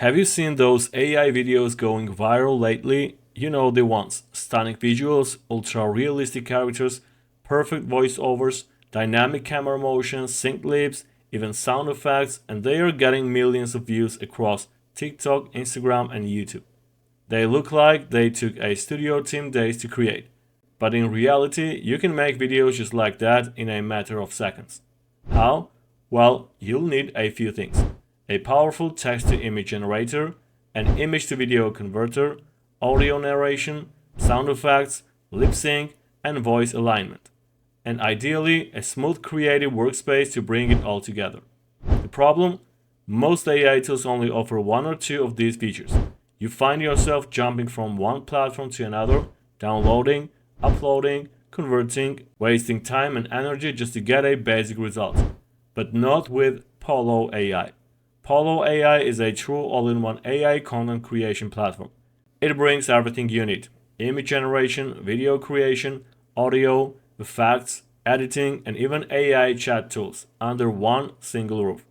Have you seen those AI videos going viral lately? You know the ones. Stunning visuals, ultra realistic characters, perfect voiceovers, dynamic camera motion, synced lips, even sound effects, and they are getting millions of views across TikTok, Instagram, and YouTube. They look like they took a studio team days to create. But in reality, you can make videos just like that in a matter of seconds. How? Well, you'll need a few things: a powerful text-to-image generator, an image-to-video converter, audio narration, sound effects, lip sync, and voice alignment. And ideally, a smooth creative workspace to bring it all together. The problem? Most AI tools only offer one or two of these features. You find yourself jumping from one platform to another, downloading, uploading, converting, wasting time and energy just to get a basic result. But not with Polo AI. Polo AI is a true all-in-one AI content creation platform. It brings everything you need: image generation, video creation, audio, effects, editing, and even AI chat tools under one single roof.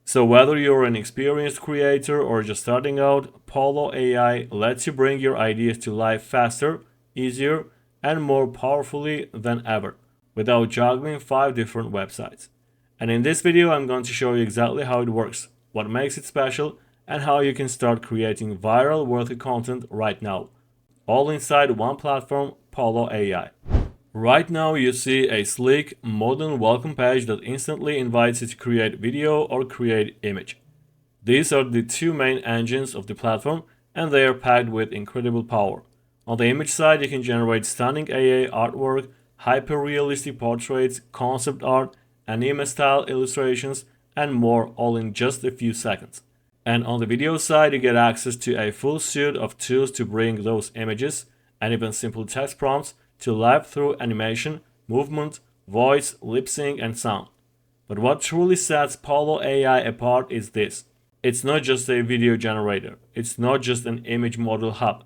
So whether you're an experienced creator or just starting out, Polo AI lets you bring your ideas to life faster, easier, and more powerfully than ever, without juggling 5 different websites. And in this video, I'm going to show you exactly how it works, what makes it special, and how you can start creating viral worthy content right now. All inside one platform, Polo AI. Right now you see a sleek, modern welcome page that instantly invites you to create video or create image. These are the two main engines of the platform, and they are packed with incredible power. On the image side, you can generate stunning AI artwork, hyper-realistic portraits, concept art, anime-style illustrations, and more, all in just a few seconds. And on the video side, you get access to a full suite of tools to bring those images, and even simple text prompts, to life through animation, movement, voice, lip sync, and sound. But what truly sets Polo AI apart is this: it's not just a video generator, it's not just an image model hub.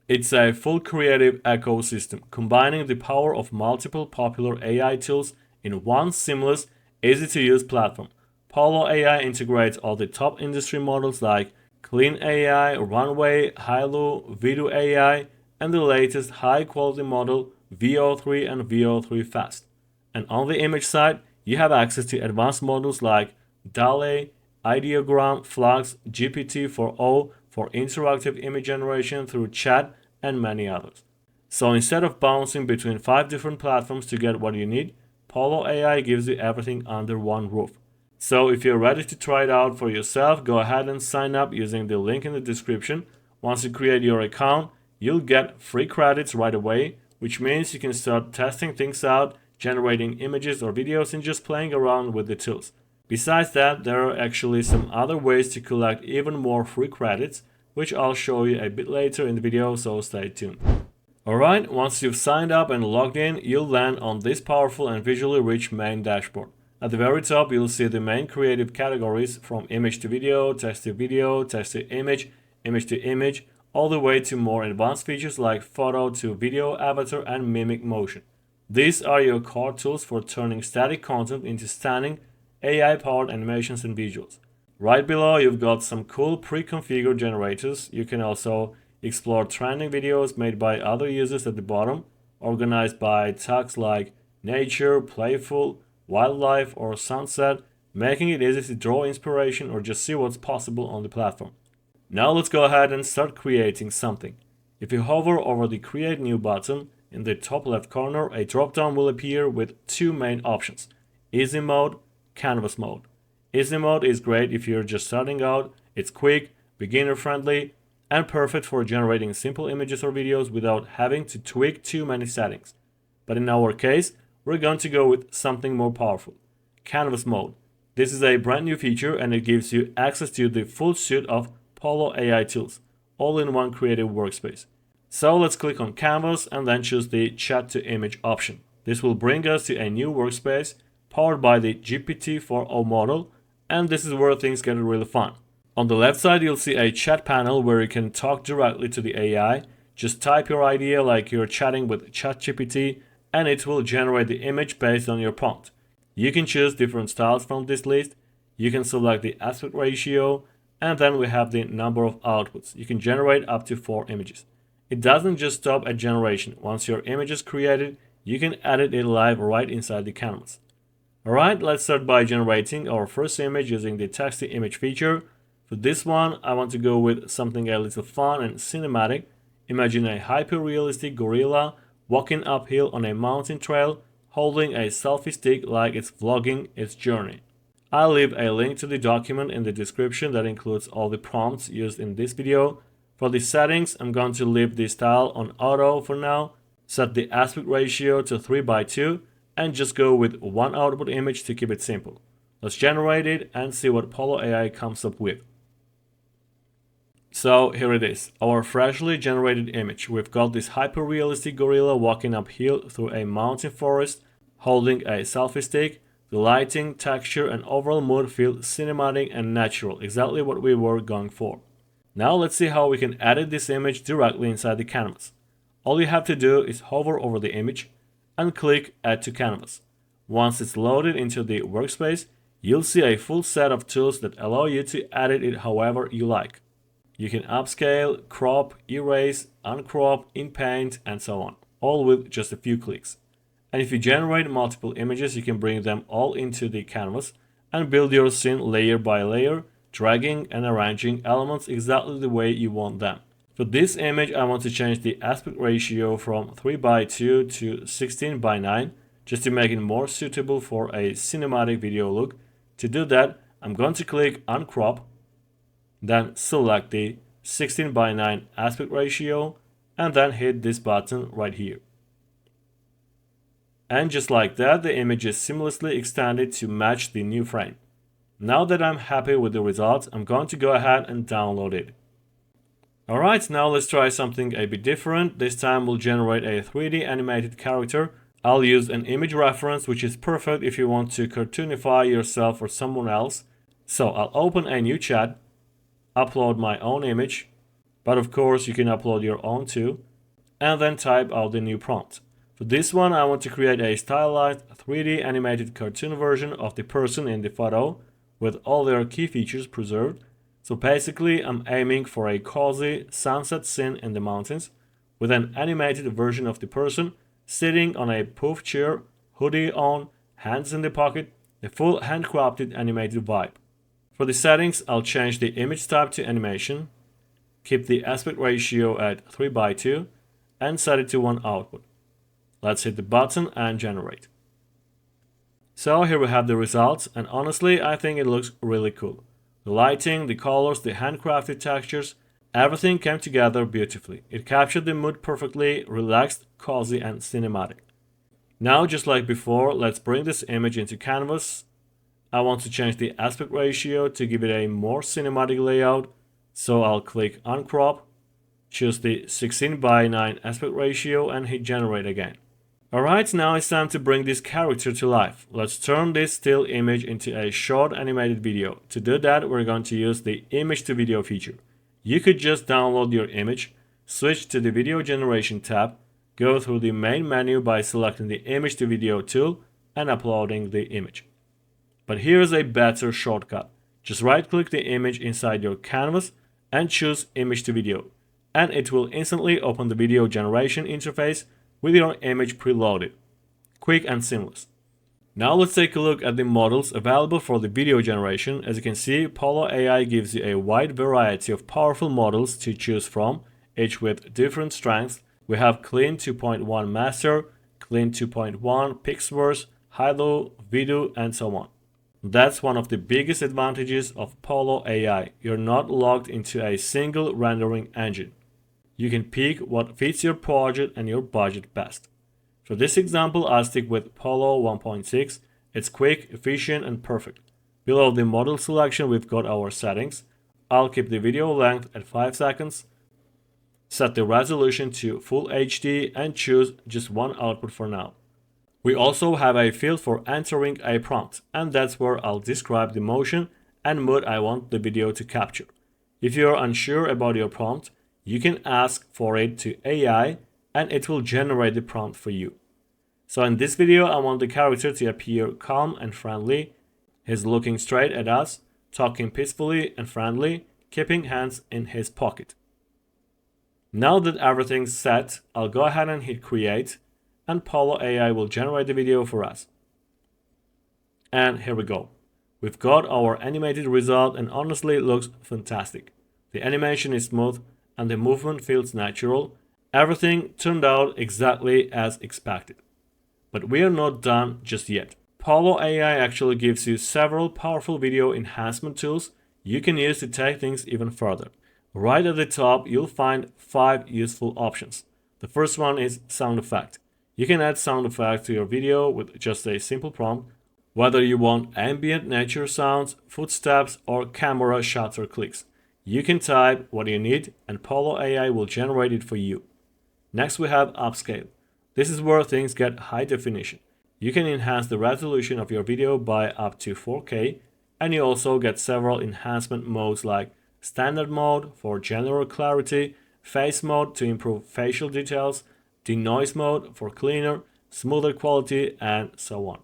It's a full creative ecosystem, combining the power of multiple popular AI tools in one seamless, easy-to-use platform. Polo AI integrates all the top industry models like Clean AI, Runway, Hailu, Video AI, and the latest high-quality model VO3 and VO3 Fast. And on the image side, you have access to advanced models like DALL-E, Ideogram, Flux, GPT-4o for interactive image generation through chat, and many others. So instead of bouncing between 5 different platforms to get what you need, Polo AI gives you everything under one roof. So if you're ready to try it out for yourself, go ahead and sign up using the link in the description. Once you create your account, you'll get free credits right away, which means you can start testing things out, generating images or videos, and just playing around with the tools. Besides that, there are actually some other ways to collect even more free credits, which I'll show you a bit later in the video, so stay tuned. Alright, once you've signed up and logged in, you'll land on this powerful and visually rich main dashboard. At the very top, you'll see the main creative categories from image to video, text to image, image to image, all the way to more advanced features like photo to video, avatar, and mimic motion. These are your core tools for turning static content into stunning, AI-powered animations and visuals. Right below, you've got some cool pre-configured generators. You can also explore trending videos made by other users at the bottom, organized by tags like nature, playful, wildlife, or sunset, making it easy to draw inspiration or just see what's possible on the platform. Now let's go ahead and start creating something. If you hover over the Create New button, in the top left corner, a drop-down will appear with two main options: Easy Mode, Canvas Mode. Easy Mode is great if you're just starting out. It's quick, beginner-friendly, and perfect for generating simple images or videos without having to tweak too many settings. But in our case, we're going to go with something more powerful: Canvas Mode. This is a brand new feature, and it gives you access to the full suite of Polo AI tools, all in one creative workspace. So let's click on Canvas and then choose the Chat to Image option. This will bring us to a new workspace powered by the GPT-4o model, and this is where things get really fun. On the left side, you'll see a chat panel where you can talk directly to the AI. Just type your idea like you're chatting with ChatGPT, and it will generate the image based on your prompt. You can choose different styles from this list. You can select the aspect ratio, And then we have the number of outputs. You can generate up to 4 images. It doesn't just stop at generation. Once your image is created, you can edit it live right inside the canvas. Alright, let's start by generating our first image using the text to image feature. For this one, I want to go with something a little fun and cinematic. Imagine a hyper-realistic gorilla walking uphill on a mountain trail, holding a selfie stick like it's vlogging its journey. I'll leave a link to the document in the description that includes all the prompts used in this video. For the settings, I'm going to leave the style on auto for now, set the aspect ratio to 3:2, and just go with one output image to keep it simple. Let's generate it and see what Polo AI comes up with. So here it is, our freshly generated image. We've got this hyper-realistic gorilla walking uphill through a mountain forest, holding a selfie stick. The lighting, texture, and overall mood feel cinematic and natural, exactly what we were going for. Now let's see how we can edit this image directly inside the canvas. All you have to do is hover over the image and click Add to Canvas. Once it's loaded into the workspace, you'll see a full set of tools that allow you to edit it however you like. You can upscale, crop, erase, uncrop, inpaint, and so on, all with just a few clicks. And if you generate multiple images, you can bring them all into the canvas and build your scene layer by layer, dragging and arranging elements exactly the way you want them. For this image, I want to change the aspect ratio from 3:2 to 16:9, just to make it more suitable for a cinematic video look. To do that, I'm going to click Uncrop, then select the 16:9 aspect ratio, and then hit this button right here. And just like that, the image is seamlessly extended to match the new frame. Now that I'm happy with the results, I'm going to go ahead and download it. Alright, now let's try something a bit different. This time we'll generate a 3D animated character. I'll use an image reference, which is perfect if you want to cartoonify yourself or someone else. So I'll open a new chat, upload my own image, but of course you can upload your own too, and then type out the new prompt. For this one, I want to create a stylized 3D animated cartoon version of the person in the photo with all their key features preserved. So basically, I'm aiming for a cozy sunset scene in the mountains with an animated version of the person sitting on a poof chair, hoodie on, hands in the pocket, a full handcrafted animated vibe. For the settings, I'll change the image type to animation, keep the aspect ratio at 3:2, and set it to one output. Let's hit the button and generate. So here we have the results, and honestly, I think it looks really cool. The lighting, the colors, the handcrafted textures, everything came together beautifully. It captured the mood perfectly, relaxed, cozy, and cinematic. Now, just like before, let's bring this image into Canvas. I want to change the aspect ratio to give it a more cinematic layout, so I'll click Uncrop, choose the 16:9 aspect ratio, and hit Generate again. Alright, now it's time to bring this character to life. Let's turn this still image into a short animated video. To do that, we're going to use the image to video feature. You could just download your image, switch to the video generation tab, go through the main menu by selecting the image to video tool and uploading the image. But here's a better shortcut. Just right click the image inside your canvas and choose image to video, and it will instantly open the video generation interface with your image preloaded. Quick and seamless. Now let's take a look at the models available for the video generation. As you can see, Polo AI gives you a wide variety of powerful models to choose from, each with different strengths. We have Clean 2.1 Master, Clean 2.1, Pixverse, Hilo, Vidu, and so on. That's one of the biggest advantages of Polo AI. You're not locked into a single rendering engine. You can pick what fits your project and your budget best. For this example, I'll stick with Polo 1.6. It's quick, efficient, and perfect. Below the model selection, we've got our settings. I'll keep the video length at 5 seconds, set the resolution to Full HD, and choose just one output for now. We also have a field for entering a prompt, and that's where I'll describe the motion and mood I want the video to capture. If you're unsure about your prompt, you can ask for it to AI and it will generate the prompt for you. So in this video, I want the character to appear calm and friendly. He's looking straight at us, talking peacefully and friendly. keeping hands in his pocket. Now that everything's set, I'll go ahead and hit create, and Polo AI will generate the video for us. And here we go. We've got our animated result, and honestly it looks fantastic. The animation is smooth and the movement feels natural. Everything turned out exactly as expected. But we are not done just yet. Polo AI actually gives you several powerful video enhancement tools you can use to take things even further. Right at the top, you'll find 5 useful options. The first one is sound effect. You can add sound effects to your video with just a simple prompt, whether you want ambient nature sounds, footsteps, or camera shutter clicks. You can type what you need and Polo AI will generate it for you. Next we have upscale. This is where things get high definition. You can enhance the resolution of your video by up to 4K, and you also get several enhancement modes like standard mode for general clarity, face mode to improve facial details, denoise mode for cleaner, smoother quality, and so on.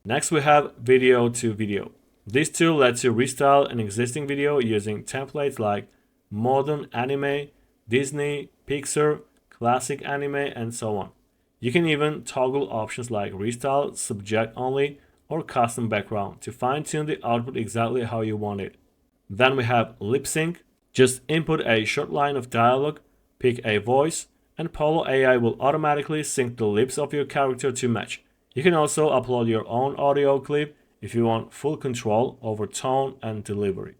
Next we have video to video. This tool lets you restyle an existing video using templates like modern anime, Disney, Pixar, classic anime, and so on. You can even toggle options like restyle, subject only, or custom background to fine-tune the output exactly how you want it. Then we have lip sync. Just input a short line of dialogue, pick a voice, and Polo AI will automatically sync the lips of your character to match. You can also upload your own audio clip if you want full control over tone and delivery.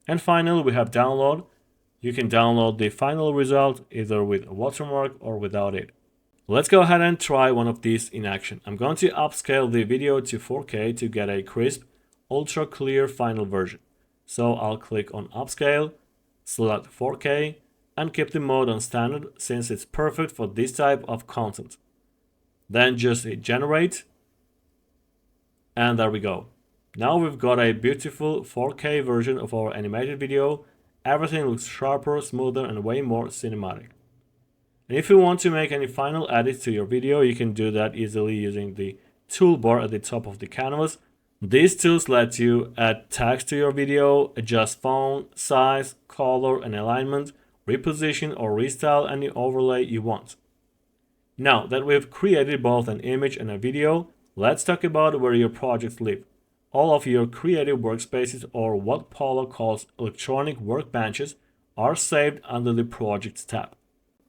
And finally, we have download. You can download the final result either with a watermark or without it. Let's go ahead and try one of these in action. I'm going to upscale the video to 4K to get a crisp, ultra clear final version. So I'll click on upscale, select 4K, and keep the mode on standard since it's perfect for this type of content. Then just hit generate, and there we go. Now we've got a beautiful 4K version of our animated video. Everything looks sharper, smoother, and way more cinematic. And if you want to make any final edits to your video, you can do that easily using the toolbar at the top of the canvas. These tools let you add text to your video, adjust font, size, color, and alignment, reposition or restyle any overlay you want. Now that we've created both an image and a video, let's talk about where your projects live. All of your creative workspaces, or what Polo calls electronic workbenches, are saved under the Projects tab.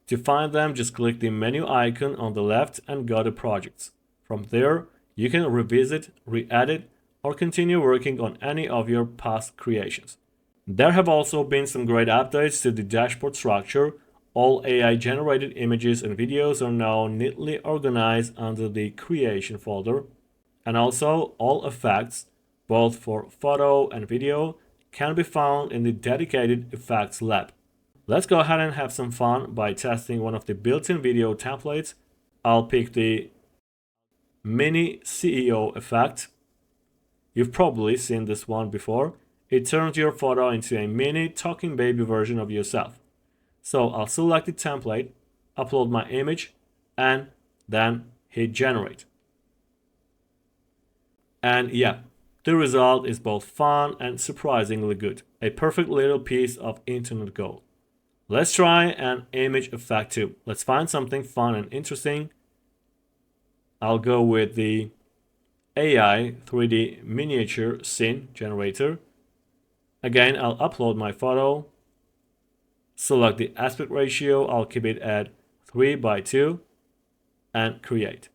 To find them, just click the menu icon on the left and go to Projects. From there, you can revisit, re-edit, or continue working on any of your past creations. There have also been some great updates to the dashboard structure. All AI-generated images and videos are now neatly organized under the Creation folder. And also, all effects, both for photo and video, can be found in the dedicated Effects lab. Let's go ahead and have some fun by testing one of the built-in video templates. I'll pick the Mini CEO effect. You've probably seen this one before. It turns your photo into a mini talking baby version of yourself. So I'll select the template, upload my image, and then hit generate. And yeah, the result is both fun and surprisingly good. A perfect little piece of internet gold. Let's try an image effect too. Let's find something fun and interesting. I'll go with the AI 3D miniature scene generator. Again, I'll upload my photo. Select the aspect ratio. I'll keep it at 3:2 and create.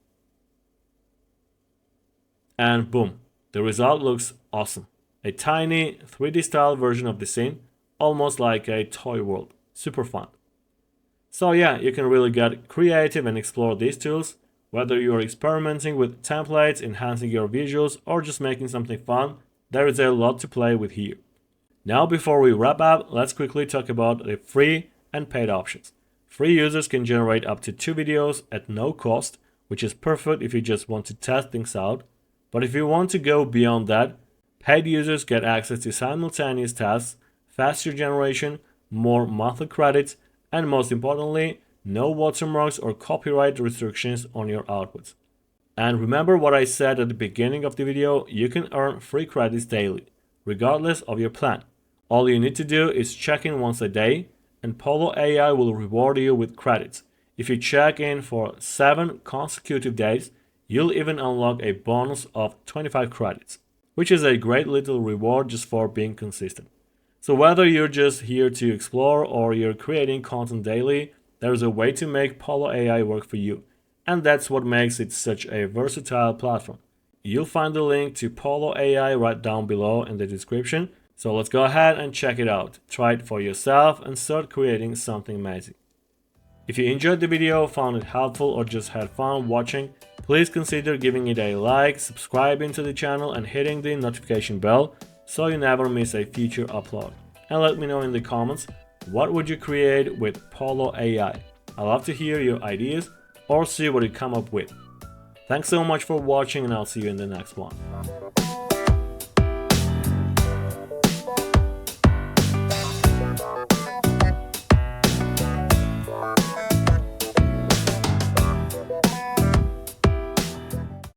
And boom, the result looks awesome. A tiny 3D style version of the scene, almost like a toy world. Super fun. So yeah, you can really get creative and explore these tools, whether you're experimenting with templates, enhancing your visuals, or just making something fun. There is a lot to play with here. Now before we wrap up, let's quickly talk about the free and paid options. Free users can generate up to 2 videos at no cost, which is perfect if you just want to test things out. But if you want to go beyond that, paid users get access to simultaneous tasks, faster generation, more monthly credits, and most importantly, no watermarks or copyright restrictions on your outputs. And remember what I said at the beginning of the video, you can earn free credits daily, regardless of your plan. All you need to do is check in once a day, and Polo AI will reward you with credits. If you check in for 7 consecutive days, you'll even unlock a bonus of 25 credits, which is a great little reward just for being consistent. So whether you're just here to explore or you're creating content daily, there's a way to make Polo AI work for you. And that's what makes it such a versatile platform. You'll find the link to Polo AI right down below in the description. So let's go ahead and check it out. Try it for yourself and start creating something amazing. If you enjoyed the video, found it helpful, or just had fun watching, please consider giving it a like, subscribing to the channel, and hitting the notification bell so you never miss a future upload. And let me know in the comments, what would you create with Polo AI? I'd love to hear your ideas or see what you come up with. Thanks so much for watching, and I'll see you in the next one.